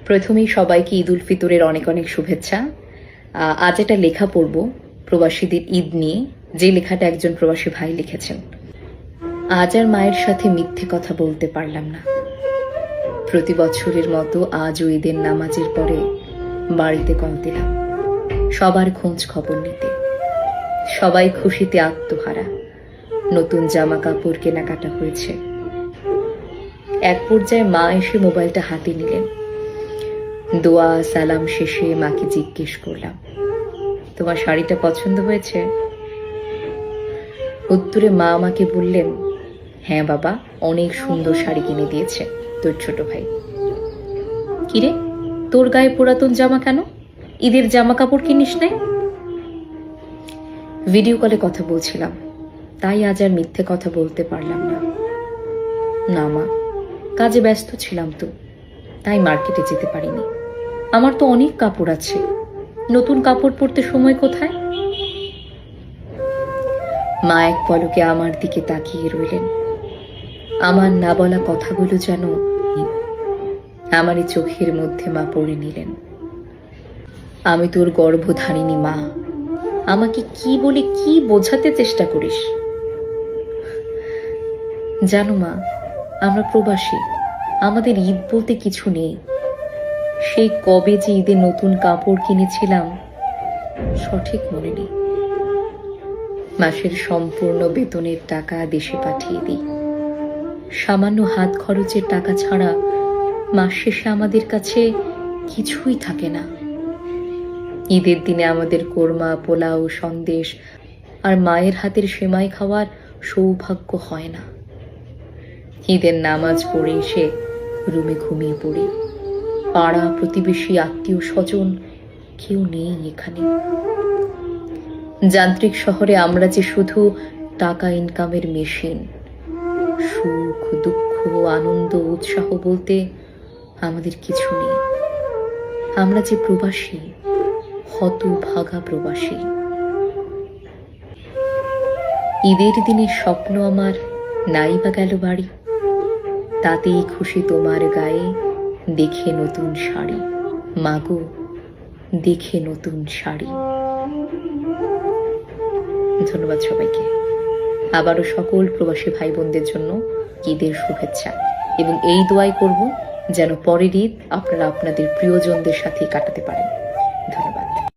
প্রথমেই সবাইকে ঈদ উল ফিতরের অনেক অনেক শুভেচ্ছা। আজ একটা লেখা পড়ব প্রবাসীদের ঈদ নিয়ে, যে লেখাটা একজন প্রবাসী ভাই লিখেছেন। আজ আর মায়ের সাথে মিথ্যে কথা বলতে পারলাম না। প্রতি বছরের মতো আজও ঈদের নামাজের পরে বাড়িতে কল দিলাম, সবার খোঁজ খবর নিতে। সবাই খুশিতে আত্মহারা। নতুন জামা কাপড় কেনাকাটা হয়েছে। এক পর্যায়ে মা এসে মোবাইলটা হাতে নিলেন। দোয়া সালাম শেষে মাকে জিজ্ঞেস করলাম, তোমার শাড়িটা পছন্দ হয়েছে? উত্তরে মা আমাকে বললেন, হ্যাঁ বাবা, অনেক সুন্দর শাড়ি কিনে দিয়েছে তোর ছোট ভাই। কিরে, তোর গায়ে পুরাতন জামা কেন? ঈদের জামা কাপড় কিনিস নাই? ভিডিও কলে কথা বলছিলাম, তাই আজ আর মিথ্যে কথা বলতে পারলাম না। না মা, কাজে ব্যস্ত ছিলাম তো, তাই মার্কেটে যেতে পারিনি। আমার তো অনেক কাপড় আছে, নতুন কাপড় পরতে সময় কোথায়? মা এক পলকে আমার দিকে তাকিয়ে রইলেন। আমার না বলা কথাগুলো যেন আমারই চোখের মধ্যে মা পড়ে নিলেন। আমি তোর গর্ভধারিণী মা, আমাকে কি বলে কি বোঝাতে চেষ্টা করিস? জানো মা, আমরা প্রবাসী, আমাদের ঈদ বলতে কিছু নেই। সেই কবে যে ঈদে নতুন কাপড় কিনেছিলাম সঠিক মনে নেই। মাসের সম্পূর্ণ বেতনের টাকা দেশে পাঠিয়ে দিই। সামান্য হাত খরচের টাকা ছাড়া মাস শেষে আমাদের কাছে কিছুই থাকে না। ঈদের দিনে আমাদের কোরমা, পোলাও, সন্দেশ আর মায়ের হাতের সেমাই খাওয়ার সৌভাগ্য হয় না। ঈদের নামাজ পড়ে এসে রুমে ঘুমিয়ে পড়ি। পাড়া প্রতিবেশী, আত্মীয় স্বজন কেউ নেই এখানে। যান্ত্রিক শহরে আমরা যে শুধু টাকা ইনকামের মেশিন। সুখ, দুঃখ, আনন্দ, উৎসাহ বলতে আমাদের কিছু নেই। আমরা যে প্রবাসী, হতভাগা প্রবাসী। ঈদের দিনের স্বপ্ন আমার নাই বা গেল বাড়ি, তাতেই খুশি তোমার গায়ে দেখে নতুন শাড়ি। মাগো, দেখে নতুন শাড়ি। ধন্যবাদ সবাইকে। আবারও সকল প্রবাসী ভাই বোনদের জন্য ঈদের শুভেচ্ছা, এবং এই দোয়াই করব যেন পরের ঈদ আপনারা আপনাদের প্রিয়জনদের সাথে কাটাতে পারেন।